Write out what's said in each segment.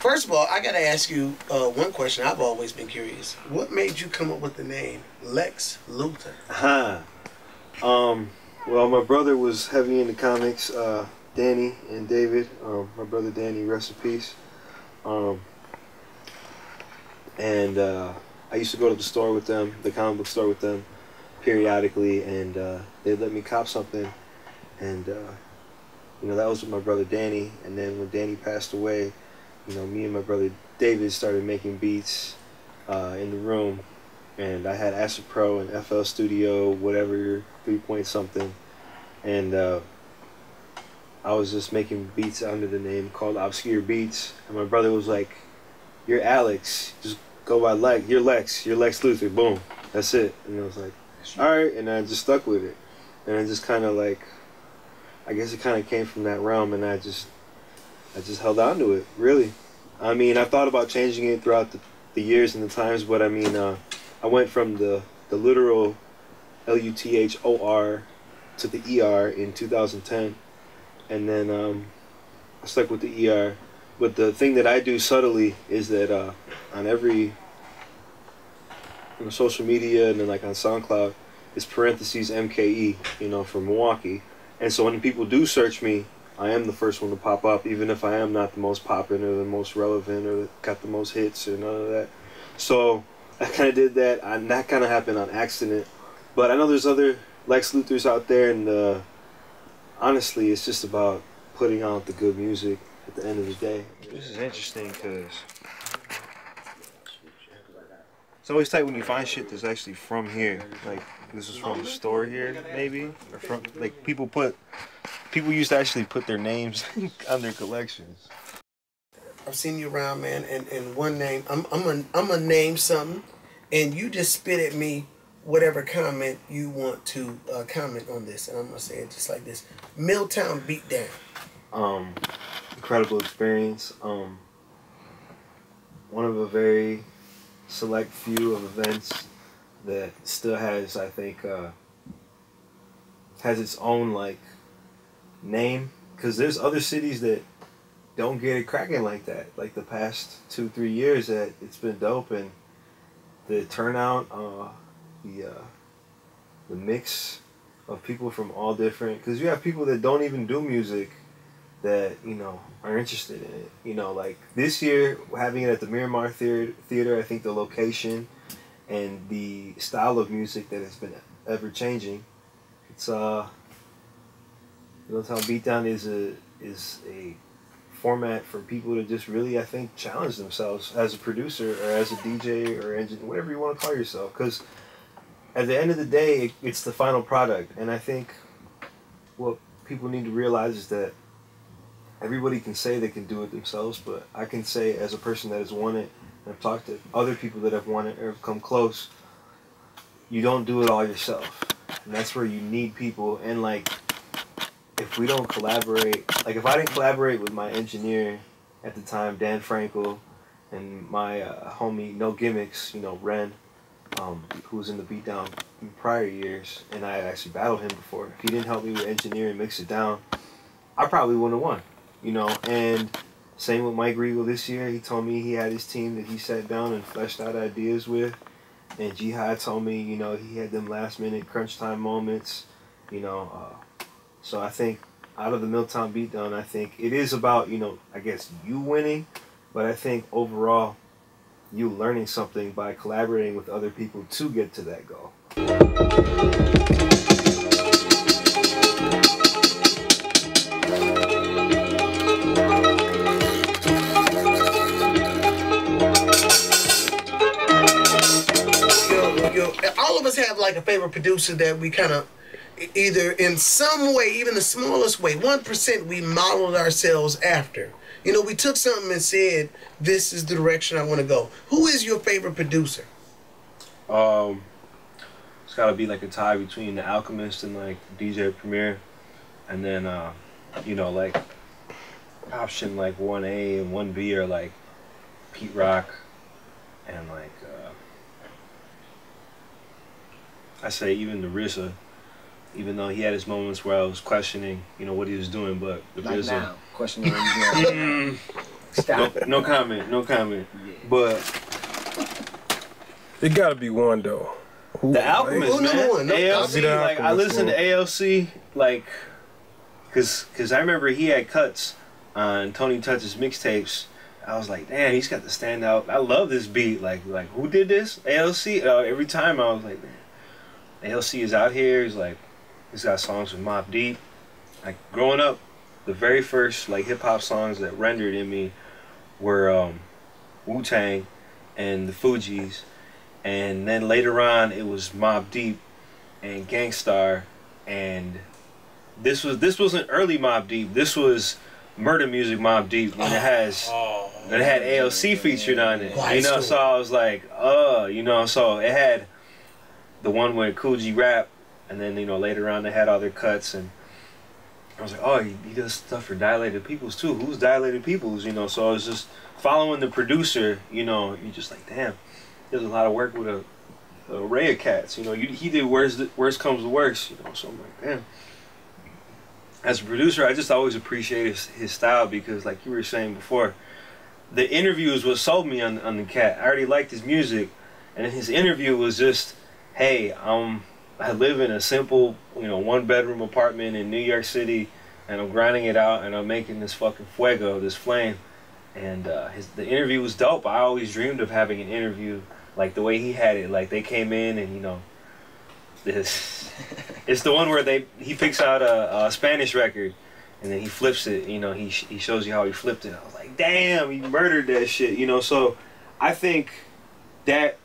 First of all, I gotta ask you one question. I've always been curious. What made you come up with the name Lex Luther? Well, my brother was heavy into comics. Danny and David. My brother Danny, rest in peace. And I used to go to the store with them, the comic book store with them, periodically, and they'd let me cop something. And you know, that was with my brother Danny. And then when Danny passed away, you know, me and my brother David started making beats in the room, and I had Acid Pro and FL Studio, whatever, 3 point something, and I was just making beats under the name called Obscure Beats. And my brother was like, "You're Alex, just go by Lex. You're Lex Luther. Boom, that's it." And I was like, "All right," and I just stuck with it, and I just kind of like, I guess it kind of came from that realm, and I just held on to it, really. I mean, I thought about changing it throughout the years and the times, but I mean, I went from the literal Luthor to the ER in 2010, and then I stuck with the ER. But the thing that I do subtly is that on every social media and then like on SoundCloud, it's parentheses MKE, you know, for Milwaukee. And so when people do search me, I am the first one to pop up, even if I am not the most poppin' or the most relevant or got the most hits or none of that. So I kind of did that, and that kind of happened on accident. But I know there's other Lex Luthers out there, and honestly, it's just about putting out the good music at the end of the day. This is interesting because it's always tight when you find shit that's actually from here. Like, this is from a store here, maybe, or from like people used to actually put their names on their collections. I've seen you around, man, and one name, I'm gonna name something, and you just spit at me whatever comment you want to comment on this, and I'm gonna say it just like this: Milltown Beatdown. Incredible experience. One of a very select few of events that still has, I think, has its own like name, because there's other cities that don't get it cracking like that. Like the past 2-3 years that it's been dope, and the turnout, the mix of people from all different, because you have people that don't even do music that, you know, are interested in it. You know, like this year, having it at the Miramar Theater, I think the location and the style of music that has been ever changing. It's Milltown Beatdown is a format for people to just really, I think, challenge themselves as a producer or as a DJ or engineer, whatever you want to call yourself. Because at the end of the day, it's the final product. And I think what people need to realize is that everybody can say they can do it themselves, but I can say, as a person that has won it, and I've talked to other people that have won it or have come close, you don't do it all yourself. And that's where you need people. And like, if we don't collaborate, like if I didn't collaborate with my engineer at the time, Dan Frankel, and my homie No Gimmicks, you know, Ren, who was in the Beatdown in prior years, and I had actually battled him before. If he didn't help me with engineering and mix it down, I probably wouldn't have won, you know. And same with Mike Regal this year. He told me he had his team that he sat down and fleshed out ideas with. And Jihad told me, you know, he had them last minute crunch time moments, you know. So I think out of the Milltown Beatdown, I think it is about, you know, I guess you winning, but I think overall you learning something by collaborating with other people to get to that goal. All of us have like a favorite producer that we kind of, either in some way, even the smallest way, 1%, we modeled ourselves after. You know, we took something and said, this is the direction I want to go. Who is your favorite producer? It's got to be like a tie between The Alchemist and like DJ Premier. And then, you know, like option like 1A and 1B are like Pete Rock and like, I say even the RZA, even though he had his moments where I was questioning, you know, what he was doing, but the like RZA. now, questioning what he's doing. Stop. No comment. No comment. Yeah. But It gotta be one though. The Alchemist, man. ALC, like I listened to ALC, like, cause I remember he had cuts on Tony Touch's mixtapes. I was like, damn, he's got the standout. I love this beat. Like who did this? ALC. Every time I was like, man, ALC is out here. He's like, he's got songs with Mobb Deep. Like growing up, the very first like hip hop songs that rendered in me were Wu-Tang and the Fugees. And then later on, it was Mobb Deep and Gangstar, and this wasn't early Mobb Deep. This was Murder Music Mobb Deep when it had ALC featured on it. You know, so I was like, you know, so it had the one with Kool G Rap, and then you know later on they had all their cuts, and I was like, oh, he does stuff for Dilated Peoples too. Who's Dilated Peoples? You know, so I was just following the producer. You know, you're just like, damn. There's a lot of work with a array of cats. You know, he did Worst Comes to Worst. You know, so I'm like, damn. As a producer, I just always appreciated his style because, like you were saying before, the interview is what sold me on the cat. I already liked his music, and his interview was just, hey, I live in a simple, you know, 1-bedroom apartment in New York City, and I'm grinding it out, and I'm making this fucking fuego, this flame. And the interview was dope. I always dreamed of having an interview like the way he had it. Like they came in and, you know, this it's the one where he picks out a Spanish record and then he flips it. You know, he shows you how he flipped it. I was like, damn, he murdered that shit. You know, so I think that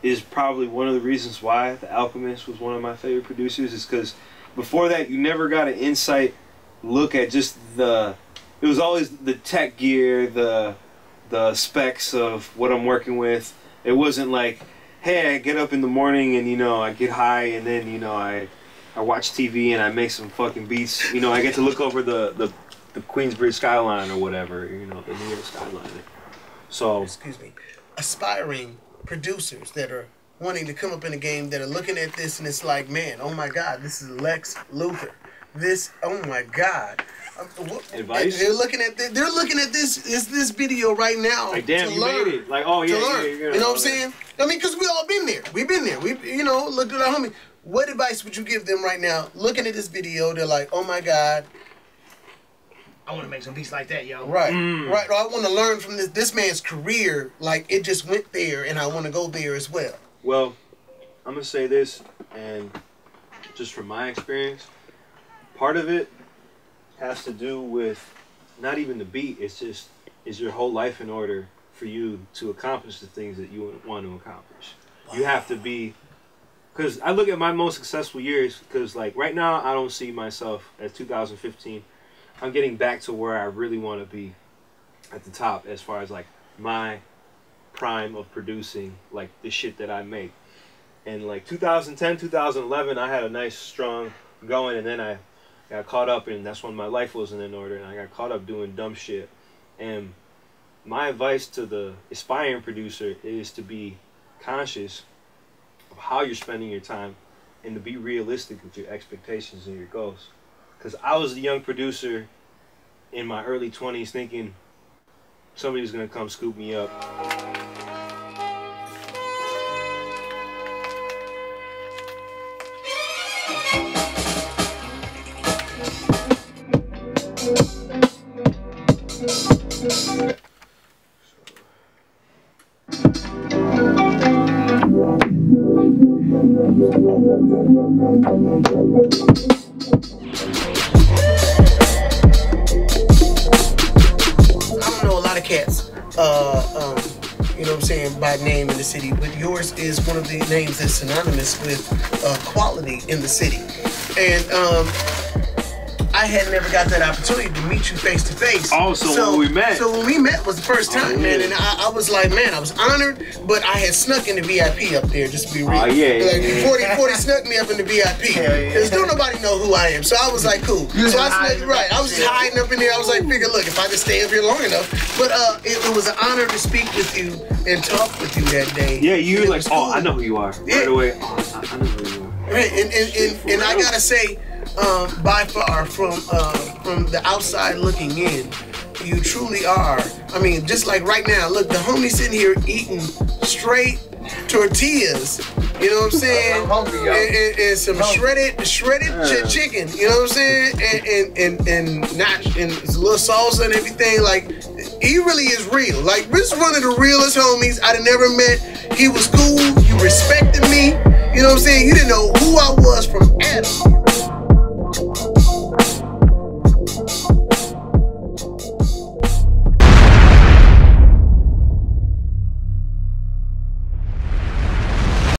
is probably one of the reasons why The Alchemist was one of my favorite producers, is because before that you never got an insight look at just it was always the tech gear, the specs of what I'm working with. It wasn't like, hey, I get up in the morning and, you know, I get high and then, you know, I watch TV and I make some fucking beats. You know, I get to look over the Queensbridge skyline or whatever, you know, the New York skyline. So, excuse me, aspiring producers that are wanting to come up in the game that are looking at this and it's like, man, oh my God, this is Lex Luther. This, oh my God. Advice? They're looking at this video right now. Like, damn, you made it. Like, oh yeah, you know what I'm saying? I mean, because we all been there. We've been there. We, you know, looked at our homie. What advice would you give them right now? Looking at this video, they're like, oh my God, I want to make some beats like that, yo. right, right. Or I want to learn from this man's career. Like it just went there, and I want to go there as well. Well, I'm gonna say this, and just from my experience, part of it has to do with not even the beat. It's just, is your whole life in order for you to accomplish the things that you want to accomplish? Wow. You have to be, because I look at my most successful years, because like right now I don't see myself as 2015. I'm getting back to where I really want to be at the top as far as like my prime of producing like the shit that I make. And like 2010, 2011, I had a nice strong going, and then I got caught up, and that's when my life wasn't in order, and I got caught up doing dumb shit. And my advice to the aspiring producer is to be conscious of how you're spending your time and to be realistic with your expectations and your goals. Because I was a young producer in my early 20s thinking somebody was going to come scoop me up. You know what I'm saying, by name in the city, but yours is one of the names that's synonymous with quality in the city. And I had never got that opportunity to meet you face to face. Oh, so when we met. So when we met was the first time, man, and I was like, man, I was honored, but I had snuck in the VIP up there, just to be real. Oh, yeah, like, 40 snuck me up in the VIP. Because don't nobody know who I am. So I was like, cool. So I snuck, right, I was just hiding up in there. I was like, figure, look, if I just stay up here long enough. But it was an honor to speak with you and talk with you that day. Yeah, you were like, cool. I know who you are. Right away, I know who you are. Right, and I gotta say, by far from the outside looking in, you truly are. I mean, just like right now, look, the homie sitting here eating straight tortillas, you know what I'm saying? I'm hungry, yo. And some shredded chicken, you know what I'm saying? And a little salsa and everything. Like, he really is real. Like, this is one of the realest homies I'd have never met. He was cool. You respected me. You know what I'm saying? You didn't know who I was from Adam.